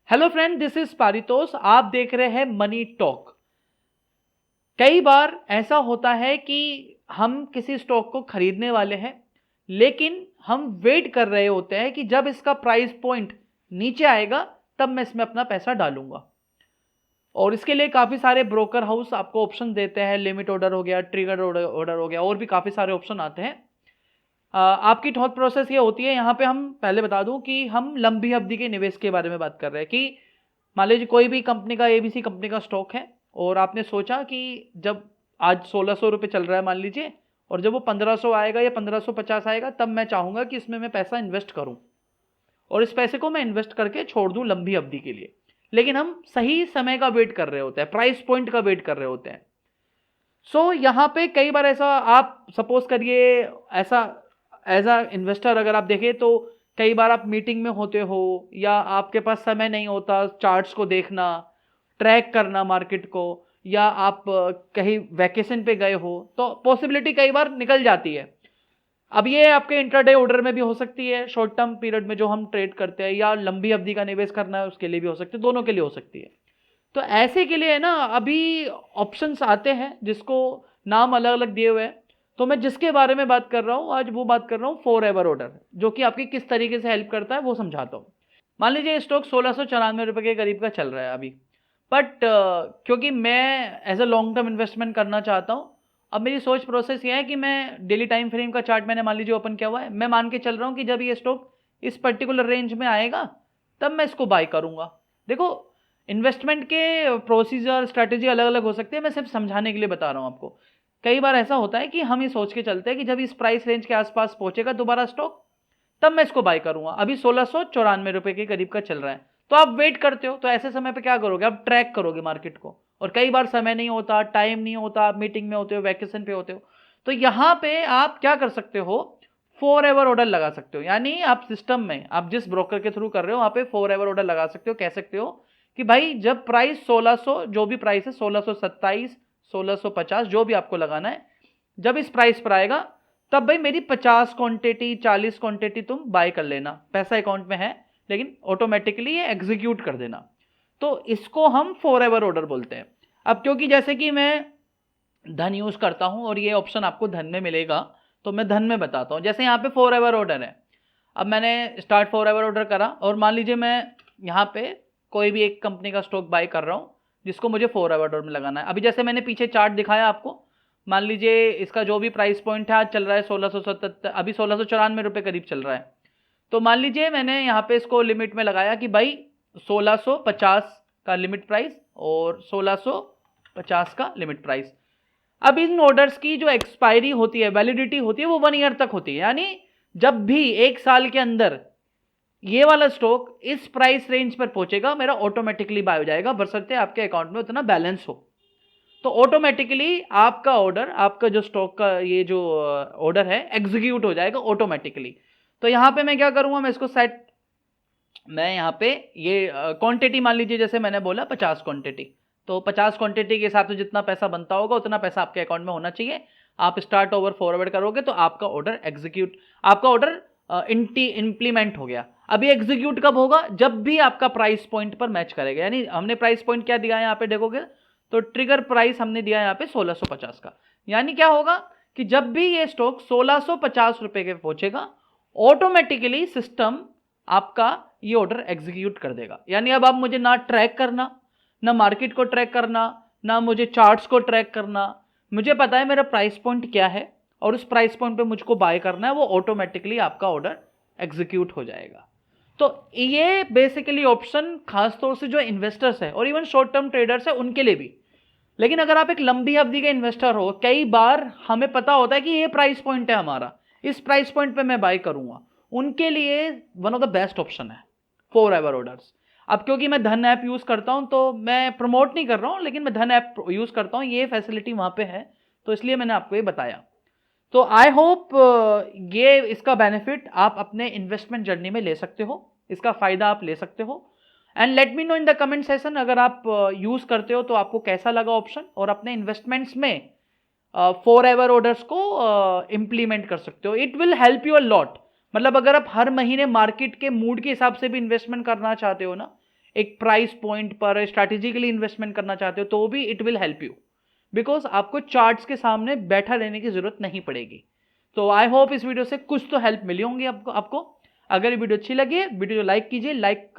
Hello friend, this is Paritosh. आप देख रहे हैं मनी टॉक। कई बार ऐसा होता है कि हम किसी स्टॉक को खरीदने वाले हैं, लेकिन हम वेट कर रहे होते हैं कि जब इसका प्राइस पॉइंट नीचे आएगा तब मैं इसमें अपना पैसा डालूंगा। और इसके लिए काफ़ी सारे ब्रोकर हाउस आपको ऑप्शन देते हैं। लिमिट ऑर्डर हो गया, ट्रिगर ऑर्डर हो गया, और भी काफ़ी सारे ऑप्शन आते हैं। आपकी थॉट प्रोसेस ये होती है, यहाँ पे हम पहले बता दूं कि हम लंबी अवधि के निवेश के बारे में बात कर रहे हैं। कि मान लीजिए कोई भी कंपनी का, एबीसी कंपनी का स्टॉक है, और आपने सोचा कि जब आज 1600 रुपये चल रहा है मान लीजिए, और जब वो 1500 आएगा या 1550 आएगा तब मैं चाहूँगा कि इसमें मैं पैसा इन्वेस्ट करूँ, और इस पैसे को मैं इन्वेस्ट करके छोड़ दूँ लंबी अवधि के लिए। लेकिन हम सही समय का वेट कर रहे होते हैं, प्राइस पॉइंट का वेट कर रहे होते हैं। सो यहाँ पे कई बार ऐसा, आप सपोज करिए, ऐसा एज अ इन्वेस्टर अगर आप देखें तो कई बार आप मीटिंग में होते हो या आपके पास समय नहीं होता चार्ट्स को देखना, ट्रैक करना मार्केट को, या आप कहीं वैकेशन पे गए हो, तो पॉसिबिलिटी कई बार निकल जाती है। अब ये आपके इंट्राडे ऑर्डर में भी हो सकती है, शॉर्ट टर्म पीरियड में जो हम ट्रेड करते हैं, या लंबी अवधि का निवेश करना है उसके लिए भी हो सकती है, दोनों के लिए हो सकती है। तो ऐसे के लिए है ना, अभी ऑप्शंस आते हैं जिसको नाम अलग अलग दिए हुए हैं। तो मैं जिसके बारे में बात कर रहा हूँ आज, वो बात कर रहा हूँ फॉरएवर ऑर्डर, जो कि आपकी किस तरीके से हेल्प करता है वो समझाता हूँ। मान लीजिए स्टॉक 1694 रुपये के करीब का चल रहा है अभी, बट क्योंकि मैं as a long term investment करना चाहता हूँ, अब मेरी सोच प्रोसेस ये है कि मैं डेली टाइम फ्रेम का चार्ट मैंने मान लीजिए ओपन किया हुआ है, मैं मान के चल रहा हूँ कि जब ये स्टॉक इस पर्टिकुलर रेंज में आएगा तब मैं इसको बाय करूँगा। देखो, इन्वेस्टमेंट के प्रोसीजर स्ट्रैटेजी अलग अलग हो सकते हैं, मैं सिर्फ समझाने के लिए बता रहा हूँ आपको। कई बार ऐसा होता है कि हम ये सोच के चलते हैं कि जब इस प्राइस रेंज के आसपास पहुंचेगा दोबारा स्टॉक, तब मैं इसको बाय करूंगा। अभी 1694 रुपये के करीब का चल रहा है, तो आप वेट करते हो। तो ऐसे समय पे क्या करोगे, आप ट्रैक करोगे मार्केट को, और कई बार समय नहीं होता, टाइम नहीं होता, आप मीटिंग में होते हो, वैकेशन पे होते हो, तो यहाँ पे आप क्या कर सकते हो, फॉर एवर ऑर्डर लगा सकते हो। यानी आप सिस्टम में, आप जिस ब्रोकर के थ्रू कर रहे हो वहां पे फॉर एवर ऑर्डर लगा सकते हो। कह सकते हो कि भाई जब प्राइस 1600, जो भी प्राइस है 1627, 1650, जो भी आपको लगाना है, जब इस प्राइस पर आएगा तब भाई मेरी 50 क्वांटिटी 40 क्वांटिटी तुम बाय कर लेना। पैसा अकाउंट में है, लेकिन ऑटोमेटिकली ये एग्जीक्यूट कर देना। तो इसको हम फॉर एवर ऑर्डर बोलते हैं। अब क्योंकि जैसे कि मैं धन यूज करता हूं और ये ऑप्शन आपको धन में मिलेगा, तो मैं धन में बताता हूं। जैसे यहाँ पे फॉर एवर ऑर्डर है, अब मैंने स्टार्ट फॉर एवर ऑर्डर करा, और मान लीजिए मैं यहाँ पे कोई भी एक कंपनी का स्टॉक बाय कर रहा हूँ जिसको मुझे फॉर एवर ऑर्डर में लगाना है। अभी जैसे मैंने पीछे चार्ट दिखाया आपको, मान लीजिए इसका जो भी प्राइस पॉइंट है आज चल रहा है 1677, अभी 1694 रुपये करीब चल रहा है। तो मान लीजिए मैंने यहाँ पे इसको लिमिट में लगाया कि भाई 1650 का लिमिट प्राइस और 1650 का लिमिट प्राइस। अब इन ऑर्डर्स की जो एक्सपायरी होती है, वैलिडिटी होती है, वो 1 ईयर तक होती है। यानी जब भी 1 साल के अंदर ये वाला स्टॉक इस प्राइस रेंज पर पहुंचेगा, मेरा ऑटोमेटिकली बाय हो जाएगा, बशर्ते आपके अकाउंट में उतना बैलेंस हो। तो ऑटोमेटिकली आपका ऑर्डर, आपका जो स्टॉक का ये जो ऑर्डर है, एग्जीक्यूट हो जाएगा ऑटोमेटिकली। तो यहां पे मैं क्या करूंगा, मैं इसको सेट, मैं यहाँ पे ये क्वांटिटी मान लीजिए, जैसे मैंने बोला 50 क्वांटिटी, तो 50 क्वांटिटी के हिसाब से जितना पैसा बनता होगा उतना पैसा आपके अकाउंट में होना चाहिए। आप स्टार्ट ओवर फॉरवर्ड करोगे तो आपका ऑर्डर एग्जीक्यूट, आपका ऑर्डर इंप्लीमेंट हो गया। अभी एग्जीक्यूट कब होगा, जब भी आपका प्राइस पॉइंट पर मैच करेगा। यानी हमने प्राइस पॉइंट क्या दिया है यहाँ पे देखोगे, तो ट्रिगर प्राइस हमने दिया है यहाँ पे 1650 का। यानी क्या होगा कि जब भी ये स्टॉक 1650 रुपए के पहुंचेगा, ऑटोमेटिकली सिस्टम आपका ये ऑर्डर एग्जीक्यूट कर देगा। यानी अब आप मुझे ना ट्रैक करना, ना मार्केट को ट्रैक करना, ना मुझे चार्ट्स को ट्रैक करना, मुझे पता है मेरा प्राइस पॉइंट क्या है और उस प्राइस पॉइंट पे मुझको बाय करना है, वो ऑटोमेटिकली आपका ऑर्डर एग्जीक्यूट हो जाएगा। तो ये बेसिकली ऑप्शन खासतौर से जो इन्वेस्टर्स है और इवन शॉर्ट टर्म ट्रेडर्स है उनके लिए भी। लेकिन अगर आप एक लंबी अवधि के इन्वेस्टर हो, कई बार हमें पता होता है कि ये प्राइस पॉइंट है हमारा, इस प्राइस पॉइंट पे मैं बाय करूंगा, उनके लिए one of the best option है फॉर एवर ऑर्डर्स। अब क्योंकि मैं धन ऐप यूज करता हूं, तो मैं प्रमोट नहीं कर रहा हूं, लेकिन मैं धन ऐप यूज करता हूं, ये फैसिलिटी वहां पे है, तो इसलिए मैंने आपको ये बताया। तो आई होप ये इसका बेनिफिट आप अपने इन्वेस्टमेंट जर्नी में ले सकते हो, इसका फायदा आप ले सकते हो। And let me know in the comment session, अगर आप यूज करते हो तो आपको कैसा लगा ऑप्शन, और अपने इन्वेस्टमेंट्स में फॉर एवर ऑर्डर्स को इंप्लीमेंट कर सकते हो। It will help you a lot. मतलब अगर आप हर महीने मार्केट के मूड के हिसाब से भी इन्वेस्टमेंट करना चाहते हो ना, एक प्राइस पॉइंट पर स्ट्रैटेजिकली इन्वेस्टमेंट करना चाहते हो तो भी it will help you, because आपको चार्ट्स के सामने बैठा रहने की जरूरत नहीं पड़ेगी। तो आई होप इस वीडियो से कुछ तो हेल्प मिली होंगी आपको। अगर ये वीडियो अच्छी लगी है, वीडियो को लाइक कीजिए, लाइक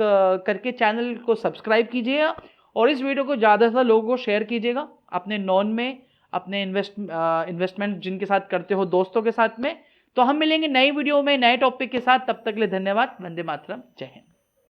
करके चैनल को सब्सक्राइब कीजिएगा और इस वीडियो को ज़्यादा से ज़्यादा लोगों को शेयर कीजिएगा अपने नॉन में, अपने इन्वेस्टमेंट जिनके साथ करते हो दोस्तों के साथ में। तो हम मिलेंगे नई वीडियो में नए टॉपिक के साथ, तब तक के लिए धन्यवाद। वंदे मातरम, जय हिंद।